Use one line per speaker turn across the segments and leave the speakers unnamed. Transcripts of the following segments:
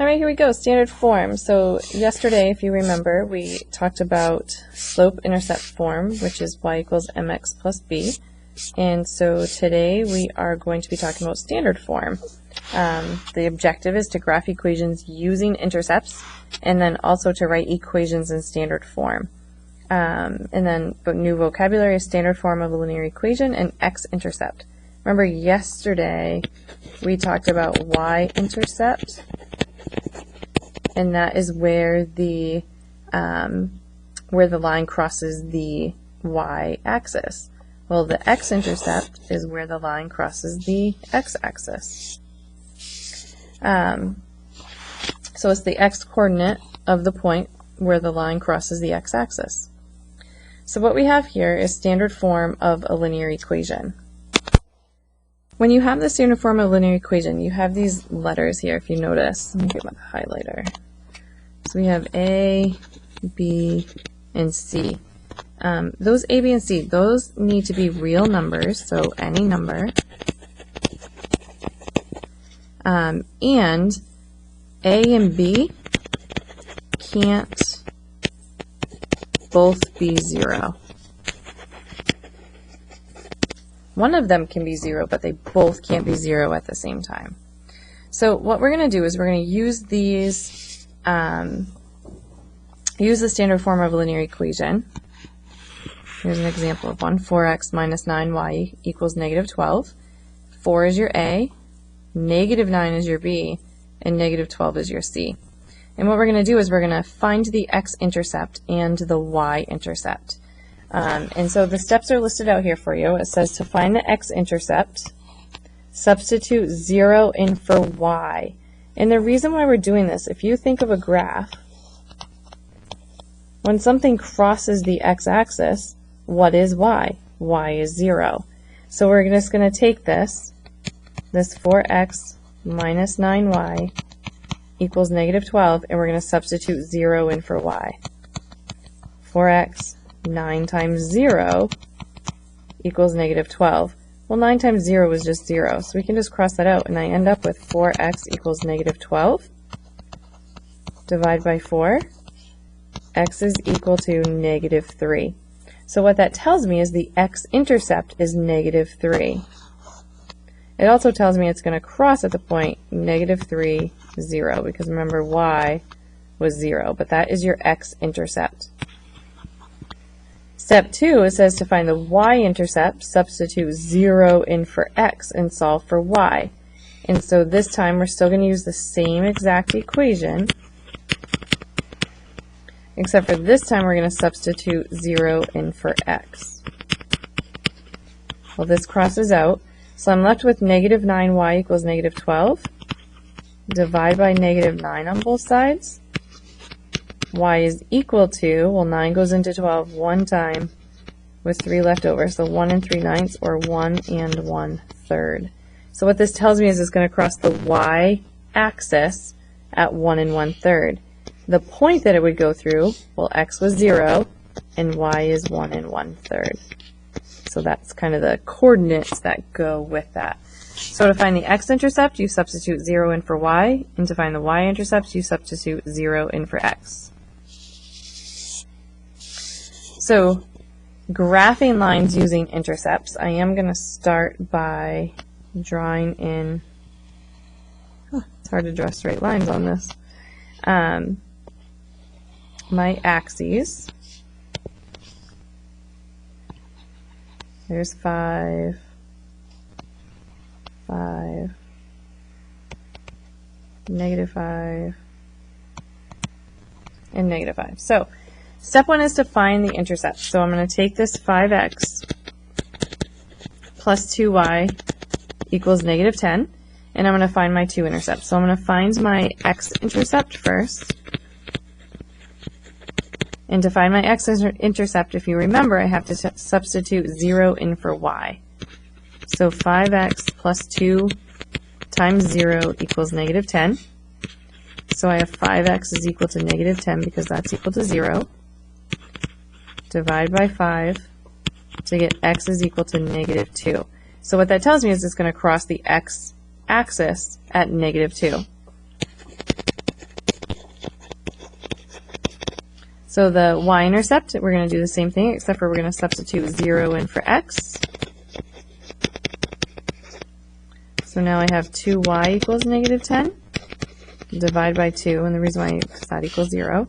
All right, here we go, standard form. So yesterday, if you remember, we talked about slope-intercept form, which is y equals mx plus b. And so today we are going to be talking about standard form. The objective is to graph equations using intercepts, and then also to write equations in standard form. And then new vocabulary is standard form of a linear equation and x-intercept. Remember yesterday we talked about y-intercept, and that is where the line crosses the y-axis. Well, the x-intercept is where the line crosses the x-axis. So it's the x-coordinate of the point where the line crosses the x-axis. So what we have here is standard form of a linear equation. When you have the standard form of a linear equation, you have these letters here, if you notice. Let me get my highlighter. So we have A, B, and C. Those A, B, and C, those need to be real numbers, so any number. And A and B can't both be 0. One of them can be 0, but they both can't be 0 at the same time. So what we're going to do is we're going to use these, use the standard form of a linear equation. Here's an example of one. 4x minus 9y equals negative 12. 4 is your A, negative 9 is your B, and negative 12 is your C. And what we're going to do is we're going to find the x-intercept and the y-intercept. And so the steps are listed out here for you. It says to find the x-intercept, substitute 0 in for y. And the reason why we're doing this, if you think of a graph, when something crosses the x-axis, what is y? Y is 0. So we're just going to take this 4x minus 9y equals negative 12, and we're going to substitute 0 in for y. 4x, 9 times 0 equals negative 12. Well, 9 times 0 is just 0, so we can just cross that out, and I end up with 4x equals negative 12. Divide by 4. X is equal to negative 3. So what that tells me is the x-intercept is negative 3. It also tells me it's going to cross at the point negative 3, 0, because remember y was 0, but that is your x-intercept. Step 2, it says to find the y-intercept, substitute 0 in for x and solve for y. And so this time we're still going to use the same exact equation, except for this time we're going to substitute 0 in for x. Well, this crosses out, so I'm left with negative 9y equals negative 12. Divide by negative 9 on both sides. Y is equal to, well, 9 goes into 12 one time with 3 left over, so 1 3/9, or 1 1/3. So what this tells me is it's going to cross the y-axis at 1 1/3. The point that it would go through, well, x was 0, and y is 1 1/3. So that's kind of the coordinates that go with that. So to find the x-intercept, you substitute 0 in for y, and to find the y-intercept, you substitute 0 in for x. So graphing lines using intercepts, I am going to start by drawing in, it's hard to draw straight lines on this, my axes. There's 5, 5, negative 5, and negative 5. So step 1 is to find the intercept. So I'm going to take this 5x plus 2y equals negative 10, and I'm going to find my two intercepts. So I'm going to find my x-intercept first. And to find my x-intercept, if you remember, I have to substitute 0 in for y. So 5x plus 2 times 0 equals negative 10. So I have 5x is equal to negative 10 because that's equal to 0. Divide by 5 to get x is equal to negative 2. So what that tells me is it's going to cross the x-axis at negative 2. So the y-intercept, we're going to do the same thing, except for we're going to substitute 0 in for x. So now I have 2y equals negative 10. Divide by 2, and the reason why is that equals 0.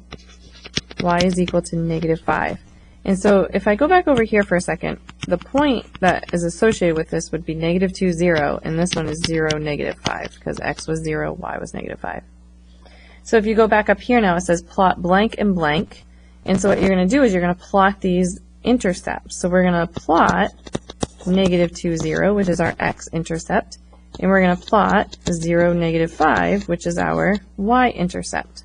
Y is equal to negative 5. And so if I go back over here for a second, the point that is associated with this would be negative 2, 0, and this one is 0, negative 5, because x was 0, y was negative 5. So if you go back up here now, it says plot blank and blank. And so what you're going to do is you're going to plot these intercepts. So we're going to plot negative 2, 0, which is our x-intercept. And we're going to plot 0, negative 5, which is our y-intercept.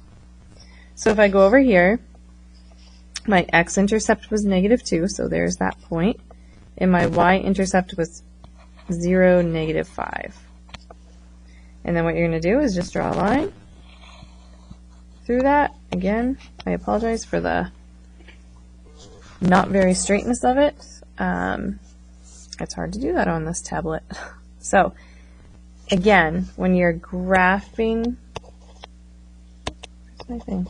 So if I go over here, my x-intercept was negative 2, so there's that point. And my y-intercept was 0, negative 5. And then what you're going to do is just draw a line through that. Again, I apologize for the not very straightness of it. It's hard to do that on this tablet. So, again, when you're graphing, where's my thing?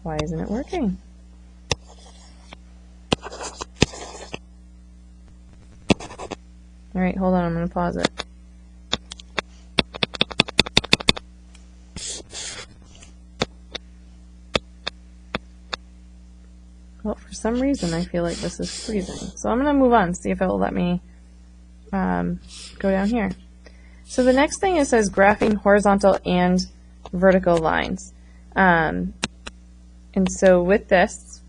Why isn't it working? Alright, hold on, I'm going to pause it. Well, for some reason I feel like this is freezing. So I'm going to move on, see if it will let me go down here. So the next thing it says graphing horizontal and vertical lines. And so with this,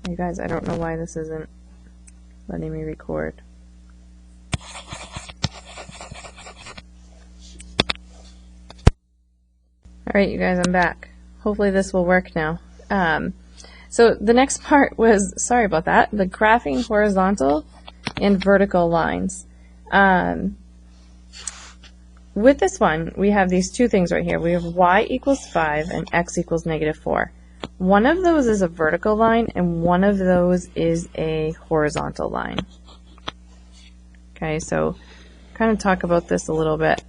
you guys, I don't know why this isn't letting me record. Alright, you guys, I'm back. Hopefully this will work now. So the next part was, sorry about that, the graphing horizontal and vertical lines. With this one, we have these two things right here. We have y equals 5 and x equals negative 4. One of those is a vertical line and one of those is a horizontal line. Okay, so kind of talk about this a little bit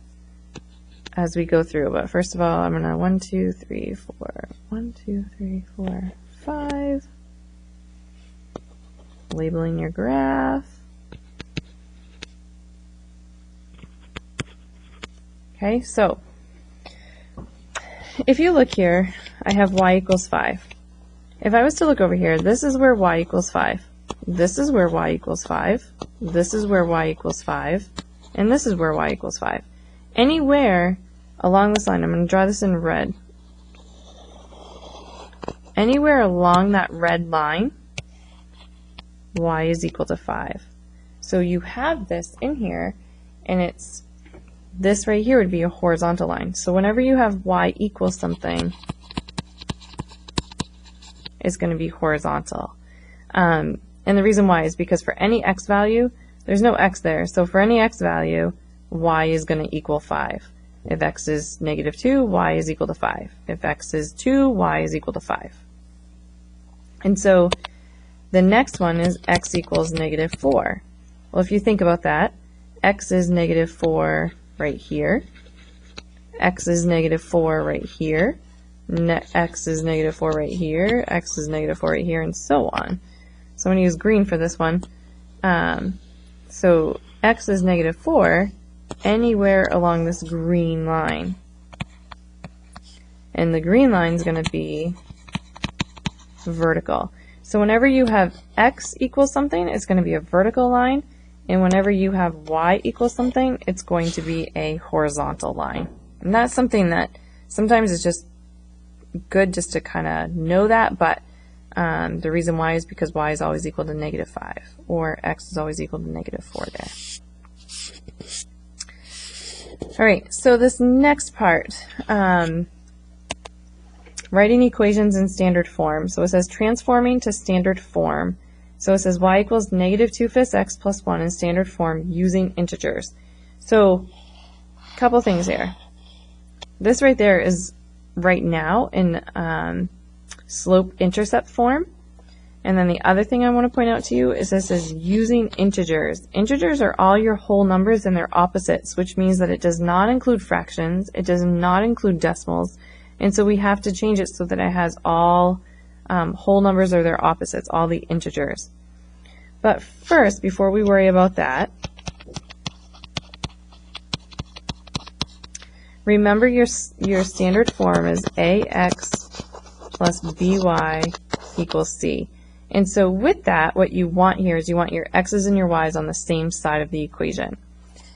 as we go through. But first of all, I'm going to 1, 2, 3, 4. 1, 2, 3, 4, 5. Labeling your graph. Okay, so if you look here, I have y equals 5. If I was to look over here, this is where y equals 5. This is where y equals 5. This is where y equals 5. And this is where y equals 5. Anywhere along this line, I'm going to draw this in red. Anywhere along that red line, y is equal to 5. So you have this in here, and it's this right here would be a horizontal line. So whenever you have y equals something, it's going to be horizontal. And the reason why is because for any x value, there's no x there. So for any x value, y is going to equal 5. If x is negative 2, y is equal to 5. If x is 2, y is equal to 5. And so the next one is x equals negative 4. Well, if you think about that, x is negative 4 right here. X is negative 4 right here. X is negative 4 right here. X is negative 4 right here, and so on. So I'm going to use green for this one. So x is negative 4 anywhere along this green line. And the green line is going to be vertical. So whenever you have x equals something, it's going to be a vertical line. And whenever you have y equals something, it's going to be a horizontal line. And that's something that sometimes is just good just to kind of know that, but the reason why is because y is always equal to negative 5, or x is always equal to negative 4 there. Alright, so this next part, writing equations in standard form. So it says transforming to standard form. So it says y equals negative 2/5 x plus 1 in standard form using integers. So a couple things here. This right there is right now in slope intercept form. And then the other thing I want to point out to you is this is using integers. Integers are all your whole numbers and their opposites, which means that it does not include fractions, it does not include decimals, and so we have to change it so that it has all whole numbers or their opposites, all the integers. But first, before we worry about that, remember your standard form is ax plus by equals c. And so with that, what you want here is you want your x's and your y's on the same side of the equation.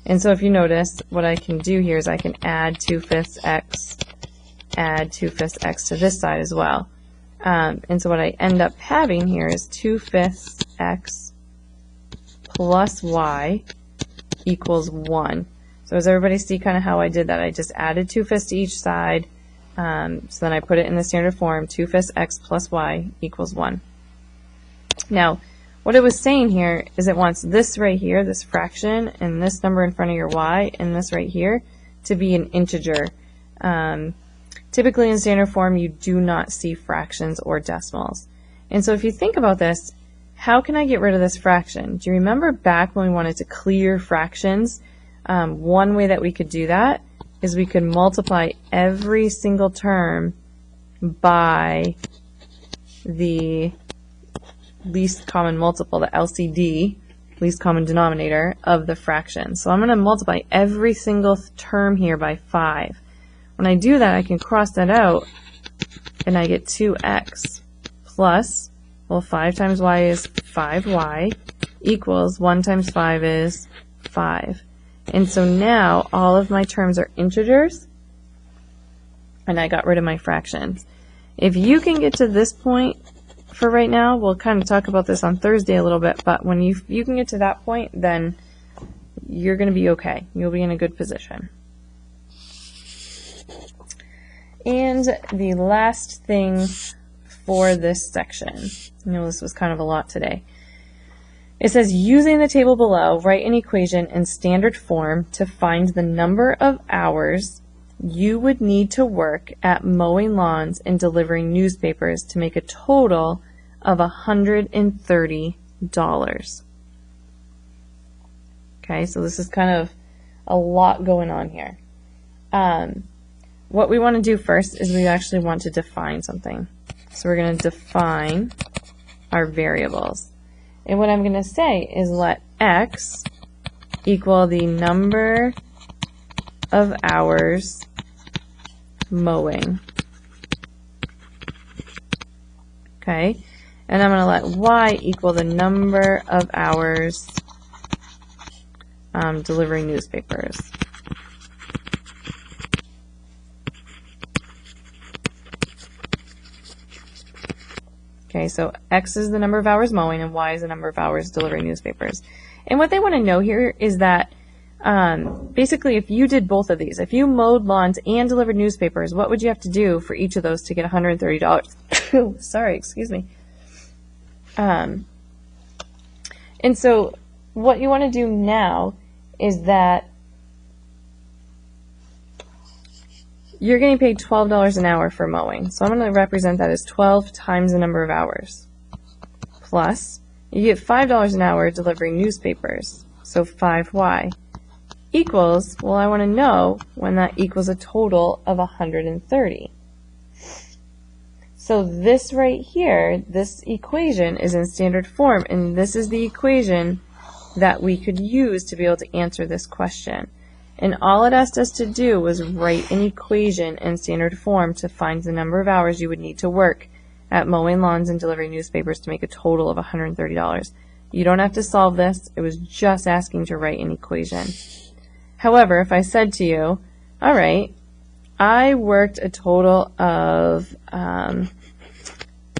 And so if you notice, what I can do here is I can add 2/5 x, add 2/5 x to this side as well. And so what I end up having here is 2/5 x plus y equals 1. So does everybody see kind of how I did that? I just added 2/5 to each side. So then I put it in the standard form, 2/5 x plus y equals 1. Now, what it was saying here is it wants this right here, this fraction, and this number in front of your y, and this right here, to be an integer. Typically in standard form, you do not see fractions or decimals. And so if you think about this, how can I get rid of this fraction? Do you remember back when we wanted to clear fractions? One way that we could do that is we could multiply every single term by the least common multiple, the LCD, least common denominator, of the fraction. So I'm going to multiply every single term here by 5. When I do that, I can cross that out, and I get 2x plus, well, 5 times y is 5y, equals 1 times 5 is 5. And so now all of my terms are integers, and I got rid of my fractions. If you can get to this point for right now, we'll kind of talk about this on Thursday a little bit, but when you can get to that point, then you're going to be okay. You'll be in a good position. And the last thing for this section, I know this was kind of a lot today. It says, using the table below, write an equation in standard form to find the number of hours you would need to work at mowing lawns and delivering newspapers to make a total of $130. Okay, so this is kind of a lot going on here. What we want to do first is we actually want to define something. So we're going to define our variables. And what I'm going to say is let x equal the number of hours mowing. Okay, and I'm going to let y equal the number of hours delivering newspapers. Okay, so x is the number of hours mowing and y is the number of hours delivering newspapers. And what they want to know here is that basically if you did both of these, if you mowed lawns and delivered newspapers, what would you have to do for each of those to get $130? Sorry, excuse me. And so what you want to do now is that you're getting paid $12 an hour for mowing. So I'm going to represent that as 12 times the number of hours. Plus, you get $5 an hour delivering newspapers. So 5y equals, well, I want to know when that equals a total of 130. So this right here, this equation is in standard form, and this is the equation that we could use to be able to answer this question. And all it asked us to do was write an equation in standard form to find the number of hours you would need to work at mowing lawns and delivering newspapers to make a total of $130. You don't have to solve this. It was just asking to write an equation. However, if I said to you, all right, I worked a total of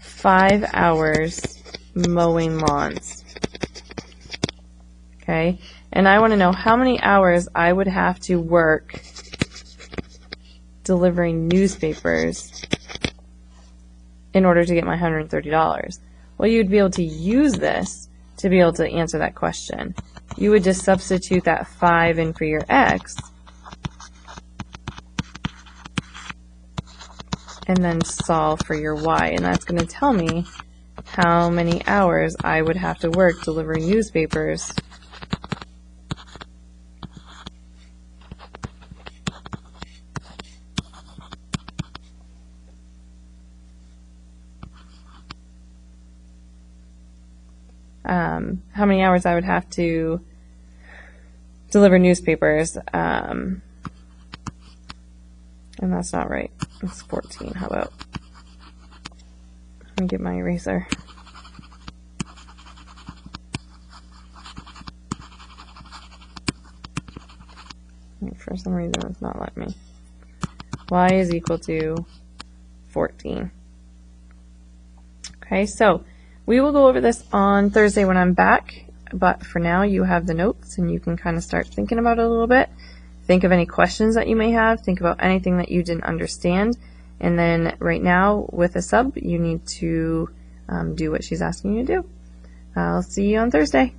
5 hours mowing lawns. Okay, and I want to know how many hours I would have to work delivering newspapers in order to get my $130. Well, you'd be able to use this to be able to answer that question. You would just substitute that 5 in for your x, and then solve for your y, and that's going to tell me how many hours I would have to work delivering newspapers. How many hours I would have to deliver newspapers. And that's not right. It's 14. How about? Let me get my eraser. For some reason, it's not letting me. Y is equal to 14. Okay, so we will go over this on Thursday when I'm back, but for now you have the notes and you can kind of start thinking about it a little bit. Think of any questions that you may have. Think about anything that you didn't understand. And then right now with a sub, you need to do what she's asking you to do. I'll see you on Thursday.